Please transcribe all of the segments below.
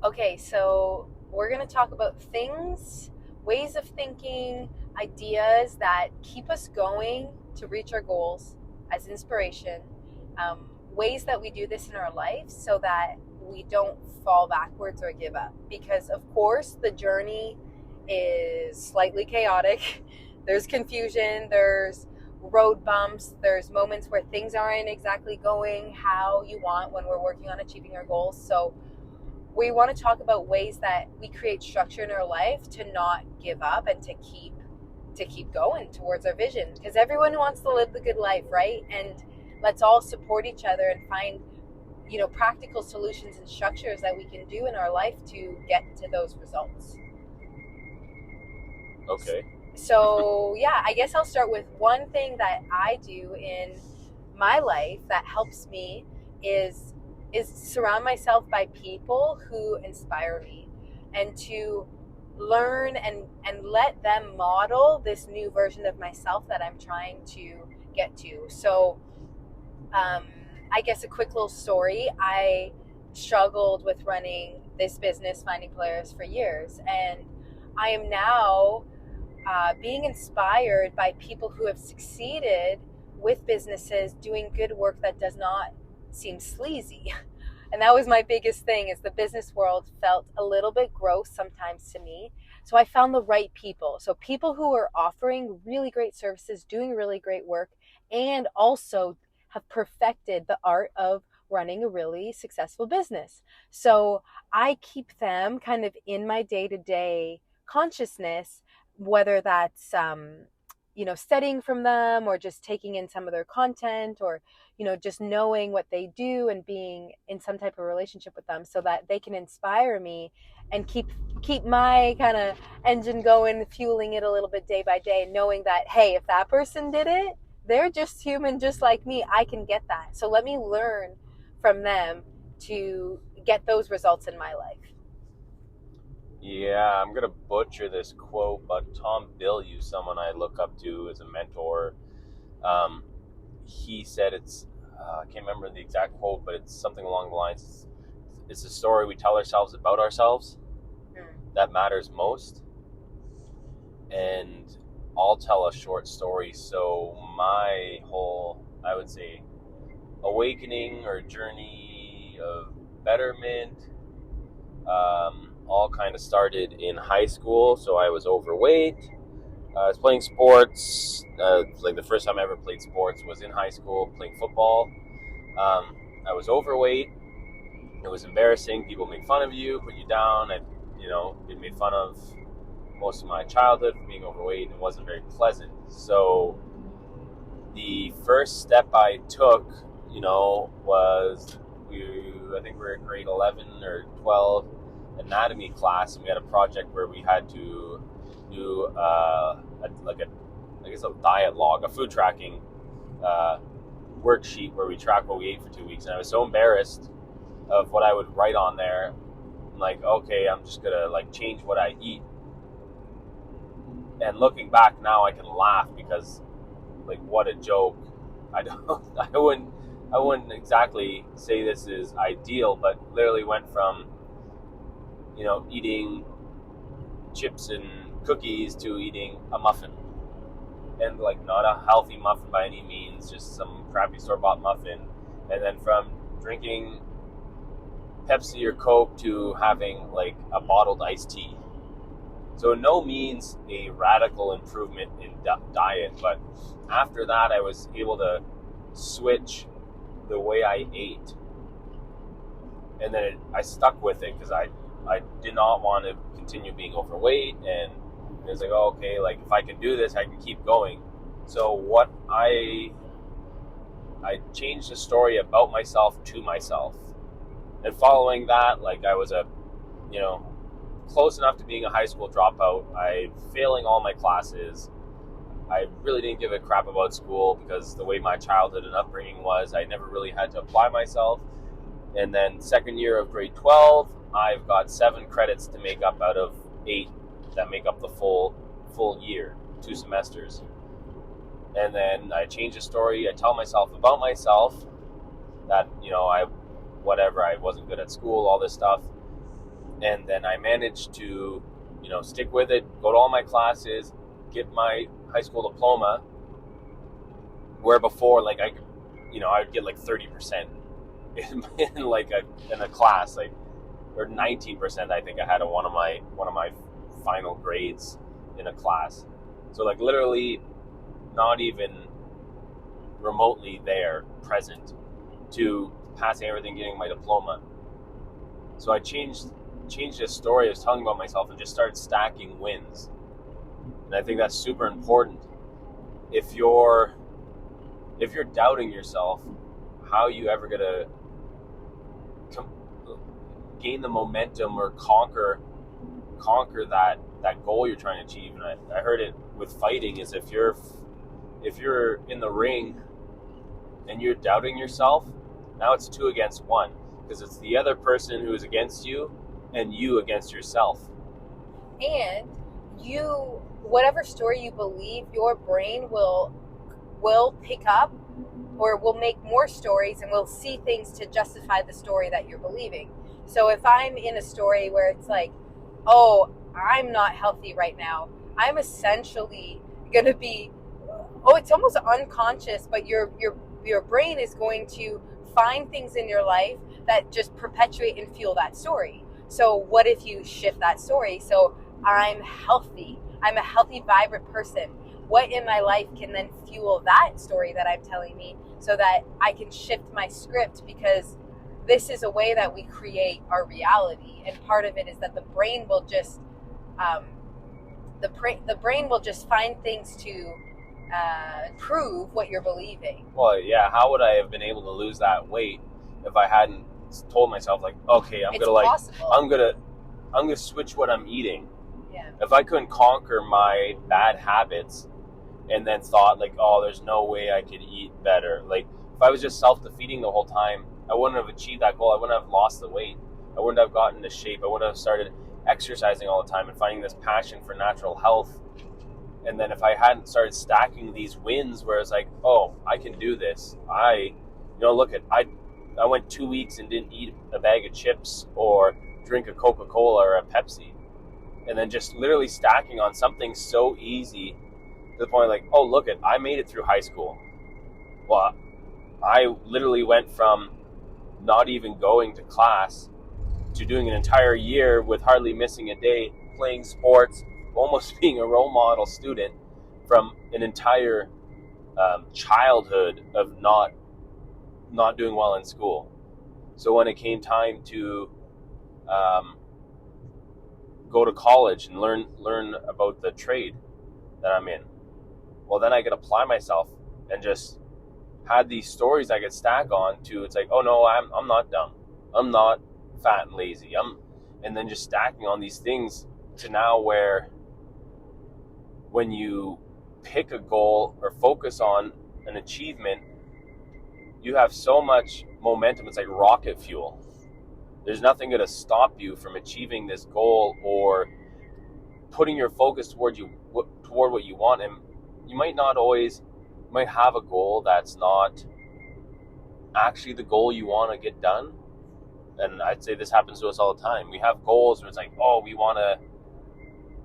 Okay, so we're going to talk about things, ways of thinking, ideas that keep us going to reach our goals as inspiration, ways that we do this in our life so that we don't fall backwards or give up. Because, of course, the journey is slightly chaotic. There's confusion, there's road bumps, there's moments where things aren't exactly going how you want when we're working on achieving our goals. So, we want to talk about ways that we create structure in our life to not give up and to keep going towards our vision, because everyone wants to live the good life, right? And let's all support each other and find practical solutions and structures that we can do in our life to get to those results. Okay. So yeah, I guess I'll start with one thing that I do in my life that helps me is surround myself by people who inspire me, and to learn and let them model this new version of myself that I'm trying to get to. So I guess a quick little story. I struggled with running this business, Finding Polaris, for years, and I am now being inspired by people who have succeeded with businesses doing good work that does not seem sleazy. And that was my biggest thing, is the business world felt a little bit gross sometimes to me. So I found the right people. So people who are offering really great services, doing really great work, and also have perfected the art of running a really successful business. So I keep them kind of in my day-to-day consciousness, whether that's studying from them or just taking in some of their content, or just knowing what they do and being in some type of relationship with them so that they can inspire me and keep my kind of engine going, fueling it a little bit day by day, knowing that, hey, if that person did it, they're just human just like me. I can get that. So let me learn from them to get those results in my life. Yeah, I'm gonna butcher this quote, but Tom Bilyeu, someone I look up to as a mentor, he said I can't remember the exact quote, but it's something along the lines, it's the story we tell ourselves about ourselves that matters most. And I'll tell a short story. So my whole, I would say, awakening or journey of betterment, all kind of started in high school. So I was overweight. I was playing sports. Like the first time I ever played sports was in high school, playing football. I was overweight. It was embarrassing. People make fun of you, put you down. I'd been made fun of most of my childhood for being overweight, and it wasn't very pleasant. So the first step I took, was I think we were in grade 11 or 12 anatomy class, and we had a project where we had to do a diet log, a food tracking worksheet where we track what we ate for 2 weeks. And I was so embarrassed of what I would write on there. I'm like, okay, I'm just gonna change what I eat. And looking back now, I can laugh because, what a joke. I wouldn't exactly say this is ideal, but literally went from, eating chips and cookies to eating a muffin. And not a healthy muffin by any means, just some crappy store-bought muffin. And then from drinking Pepsi or Coke to having a bottled iced tea. So no means a radical improvement in diet, but after that I was able to switch the way I ate. And then I stuck with it because I did not want to continue being overweight, and it was okay, if I can do this, I can keep going. So what I changed the story about myself to myself. And following that, I was close enough to being a high school dropout. I failing all my classes. I really didn't give a crap about school because the way my childhood and upbringing was, I never really had to apply myself. And then second year of grade 12, I've got 7 credits to make up out of 8 that make up the full year, 2 semesters. And then I change the story. I tell myself about myself that, I wasn't good at school, all this stuff. And then I managed to, stick with it, go to all my classes, get my high school diploma, where before, like, I would get like 30% in a class, like, or 19%, I think I had one of my final grades in a class. So, like, literally not even remotely there, present, to passing everything, getting my diploma. So I changed this story I was telling about myself and just started stacking wins. And I think that's super important. If you're doubting yourself, how are you ever gonna gain the momentum or conquer that goal you're trying to achieve? And I heard it with fighting is if you're in the ring and you're doubting yourself, now it's 2 against 1, because it's the other person who is against you and you against yourself. And whatever story you believe, your brain will pick up or will make more stories and will see things to justify the story that you're believing. So if I'm in a story where it's like, oh, I'm not healthy right now, I'm essentially going to be, it's almost unconscious, but your brain is going to find things in your life that just perpetuate and fuel that story. So what if you shift that story? So I'm healthy. I'm a healthy, vibrant person. What in my life can then fuel that story that I'm telling me so that I can shift my script? Because this is a way that we create our reality. And part of it is that the brain will just, the brain will just find things to prove what you're believing. Well, yeah. How would I have been able to lose that weight if I hadn't told myself, like, okay, I'm gonna switch what I'm eating. Yeah. If I couldn't conquer my bad habits and then thought, like, oh, there's no way I could eat better. Like, if I was just self-defeating the whole time, I wouldn't have achieved that goal. I wouldn't have lost the weight. I wouldn't have gotten into shape. I wouldn't have started exercising all the time and finding this passion for natural health. And then if I hadn't started stacking these wins where it's like, oh, I can do this. I went 2 weeks and didn't eat a bag of chips or drink a Coca-Cola or a Pepsi. And then just literally stacking on something so easy to the point like, oh, look, I made it through high school. Well, I literally went from not even going to class to doing an entire year with hardly missing a day, playing sports, almost being a role model student, from an entire childhood of not doing well in school. So when it came time to go to college and learn about the trade that I'm in, well, then I could apply myself and just had these stories I could stack on to. It's like, oh no, I'm not dumb, I'm not fat and lazy, and then just stacking on these things to now where when you pick a goal or focus on an achievement, you have so much momentum. It's like rocket fuel. There's nothing going to stop you from achieving this goal or putting your focus toward what you want. And you might have a goal that's not actually the goal you want to get done. And I'd say this happens to us all the time. We have goals where it's like, oh, we want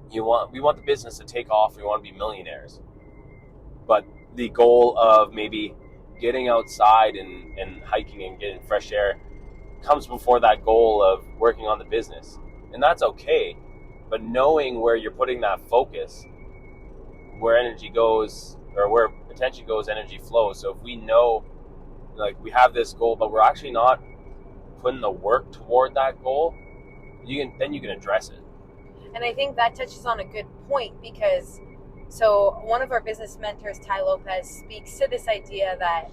the business to take off. We want to be millionaires. But the goal of maybe getting outside and hiking and getting fresh air comes before that goal of working on the business. And that's okay. But knowing where you're putting that focus, where energy goes, or where attention goes, energy flows. So if we know, like, we have this goal, but we're actually not putting the work toward that goal, you can address it. And I think that touches on a good point, because so one of our business mentors, Ty Lopez, speaks to this idea that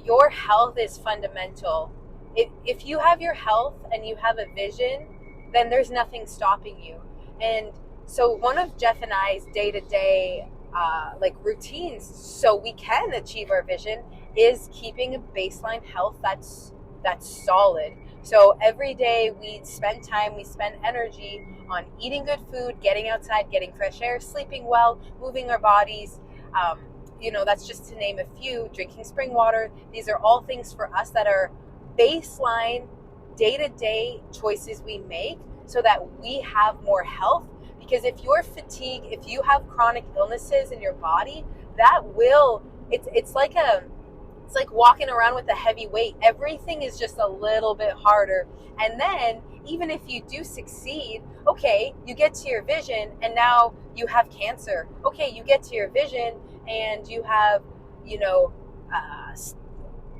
your health is fundamental. If you have your health and you have a vision, then there's nothing stopping you. And so one of Jeff and I's day-to-day routines, so we can achieve our vision, is keeping a baseline health that's solid. So every day we spend energy on eating good food, getting outside, getting fresh air, sleeping well, moving our bodies. That's just to name a few. Drinking spring water. These are all things for us that are baseline day-to-day choices we make so that we have more health. Because if you're fatigued, if you have chronic illnesses in your body, that will, it's like walking around with a heavy weight. Everything is just a little bit harder. And then even if you do succeed, okay, you get to your vision and now you have cancer. Okay, you get to your vision and you have,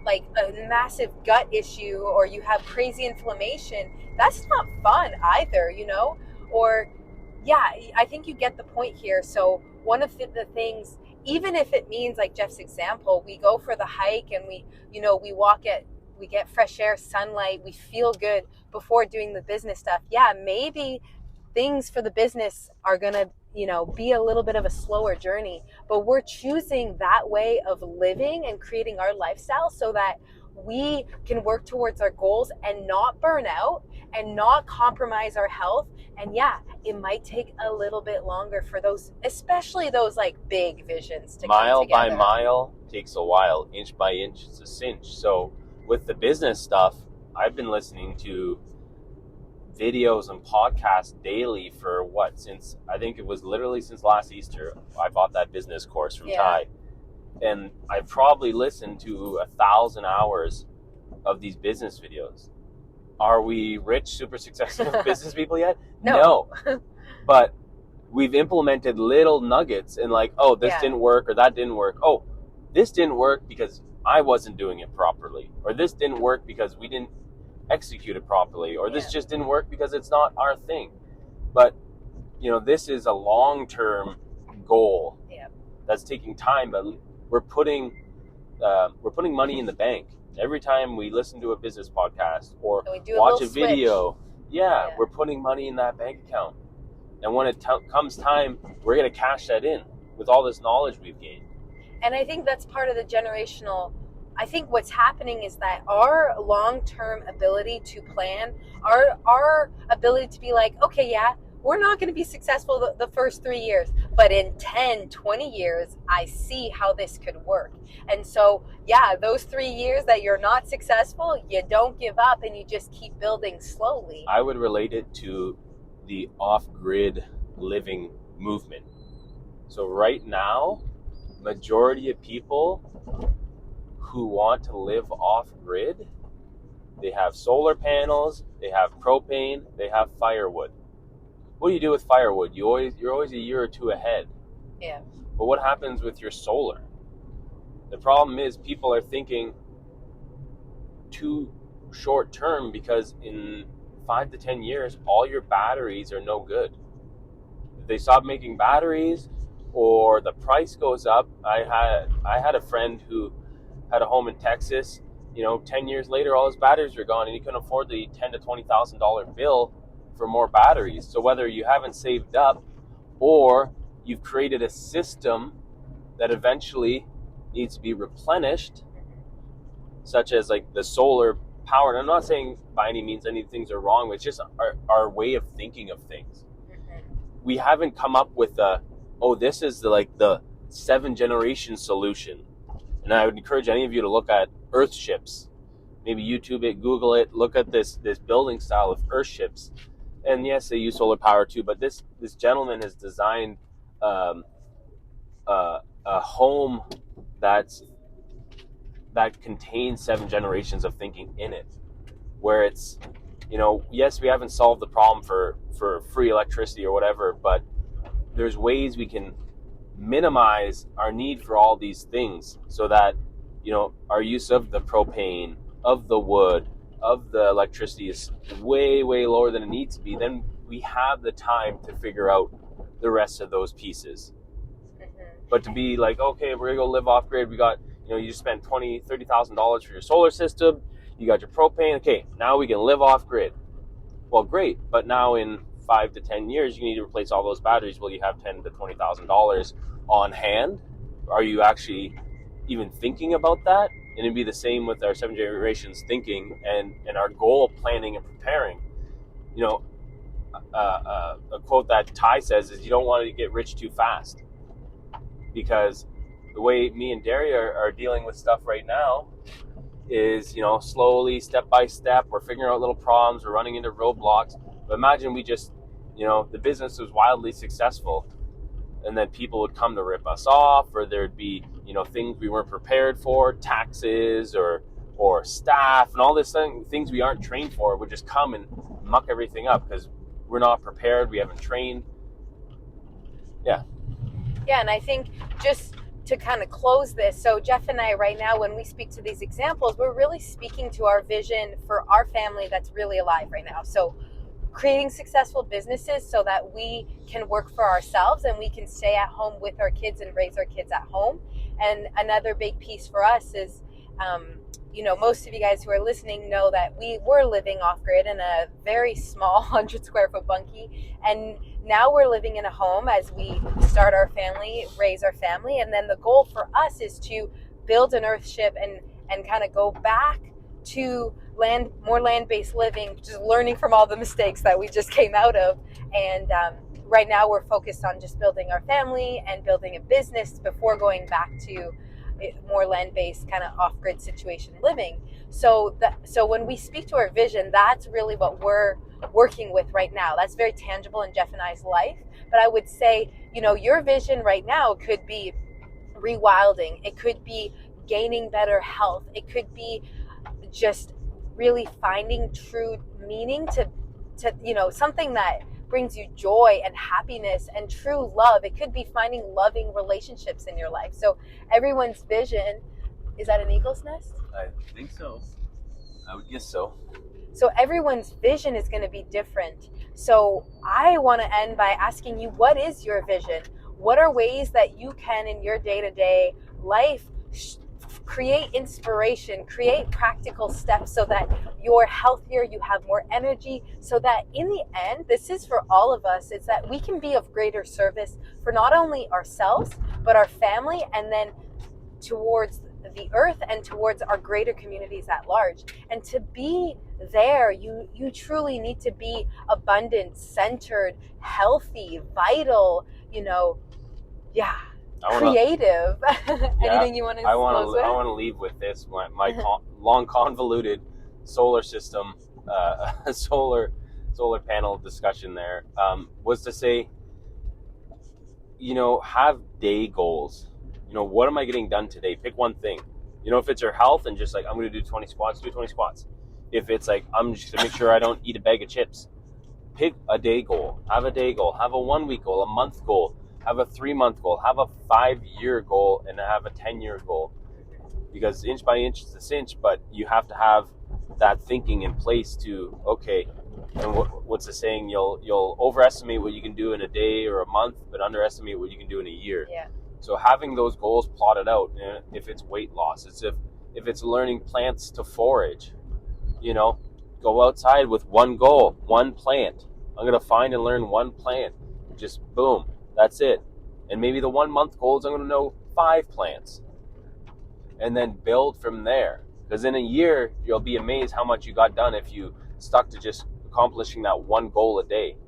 like a massive gut issue, or you have crazy inflammation. That's not fun either, Or, yeah, I think you get the point here. So one of the things, even if it means, like Jeff's example, we go for the hike and we get fresh air, sunlight, we feel good before doing the business stuff. Yeah, maybe things for the business are going to, be a little bit of a slower journey, but we're choosing that way of living and creating our lifestyle so that we can work towards our goals and not burn out and not compromise our health. And yeah, it might take a little bit longer for those, especially those like big visions to mile come together. by mile takes a while, inch by inch it's a cinch. So with the business stuff, I've been listening to videos and podcasts daily for since I think it was literally since last Easter. I bought that business course from Ty, and I probably listened to 1,000 hours of these business videos. Are we rich, super successful business people yet? No. But we've implemented little nuggets and like, oh, this didn't work or that didn't work. Oh, this didn't work because I wasn't doing it properly, or this didn't work because we didn't execute it properly, or this just didn't work because it's not our thing. But this is a long-term goal that's taking time, but we're putting money in the bank every time we listen to a business podcast or watch a video. We're putting money in that bank account, and when it comes time, we're going to cash that in with all this knowledge we've gained. And I think that's part of the generational. I think what's happening is that our long-term ability to plan, our ability to be like, okay, we're not going to be successful the first 3 years, but in 10, 20 years, I see how this could work. And so, those 3 years that you're not successful, you don't give up and you just keep building slowly. I would relate it to the off-grid living movement. So right now, majority of people who want to live off-grid, they have solar panels, they have propane, they have firewood. What do you do with firewood? You're always a year or two ahead. Yeah. But what happens with your solar? The problem is people are thinking too short term, because in 5 to 10 years, all your batteries are no good. If they stop making batteries or the price goes up, I had a friend who had a home in Texas. 10 years later, all his batteries were gone, and he couldn't afford the $10,000 to $20,000 bill for more batteries. So whether you haven't saved up or you've created a system that eventually needs to be replenished, such as like the solar power. And I'm not saying by any means any things are wrong, it's just our way of thinking of things. We haven't come up with this is the 7-generation solution. And I would encourage any of you to look at earth ships. Maybe YouTube it, Google it, look at this building style of earth ships. And yes, they use solar power too, but this gentleman has designed a home that contains 7 generations of thinking in it, where it's, yes, we haven't solved the problem for free electricity or whatever, but there's ways we can minimize our need for all these things so that, our use of the propane, of the wood, of the electricity is way, way lower than it needs to be. Then we have the time to figure out the rest of those pieces. But to be like, okay, we're gonna go live off grid. We got, you just spent $20,000, $30,000 for your solar system. You got your propane. Okay, now we can live off grid. Well, great. But now in 5 to 10 years, you need to replace all those batteries. Will you have $10,000 to $20,000 on hand? Are you actually even thinking about that? And it'd be the same with our 7 generations thinking and our goal planning and preparing. A quote that Ty says is, you don't want to get rich too fast. Because the way me and Dariya are dealing with stuff right now, is, slowly, step by step, we're figuring out little problems, we're running into roadblocks. But imagine we just, the business was wildly successful, and then people would come to rip us off, or there'd be, things we weren't prepared for, taxes or staff and all this things we aren't trained for would just come and muck everything up because we're not prepared, we haven't trained. Yeah, and I think just to kind of close this, so Jeff and I right now, when we speak to these examples, we're really speaking to our vision for our family that's really alive right now. So creating successful businesses so that we can work for ourselves and we can stay at home with our kids and raise our kids at home. And another big piece for us is, most of you guys who are listening know that we were living off-grid in a very small 100 square foot bunkie. And now we're living in a home as we start our family, raise our family. And then the goal for us is to build an earthship and kind of go back to more land-based living, just learning from all the mistakes that we just came out of. And right now we're focused on just building our family and building a business before going back to more land-based kind of off-grid situation living. So when we speak to our vision, that's really what we're working with right now. That's very tangible in Jeff and I's life. But I would say, your vision right now could be rewilding. It could be gaining better health. It could be just really finding true meaning to something that brings you joy and happiness and true love. It could be finding loving relationships in your life. So everyone's vision, is that an eagle's nest? I think so. I would guess so. So everyone's vision is going to be different. So I want to end by asking you, what is your vision? What are ways that you can in your day-to-day life create inspiration, create practical steps so that you're healthier, you have more energy, so that in the end, this is for all of us, it's that we can be of greater service for not only ourselves, but our family, and then towards the earth and towards our greater communities at large. And to be there, you truly need to be abundant, centered, healthy, vital, creative. Anything you want to close with? I want to leave with this. My long convoluted solar system, solar panel discussion there was to say, have day goals. What am I getting done today? Pick one thing. If it's your health and just like, I'm going to do 20 squats, do 20 squats. If it's like, I'm just going to make sure I don't eat a bag of chips, pick a day goal. Have a day goal. Have a 1 week goal, a month goal. Have a 3-month goal, have a 5-year goal, and have a 10-year goal. Because inch by inch is a cinch, but you have to have that thinking in place to, okay, and what's the saying? You'll overestimate what you can do in a day or a month, but underestimate what you can do in a year. Yeah. So having those goals plotted out, if it's weight loss, if it's learning plants to forage, go outside with one goal, one plant. I'm going to find and learn one plant. Just boom. That's it. And maybe the 1 month goal is I'm going to know 5 plants. And then build from there. Because in a year, you'll be amazed how much you got done if you stuck to just accomplishing that one goal a day.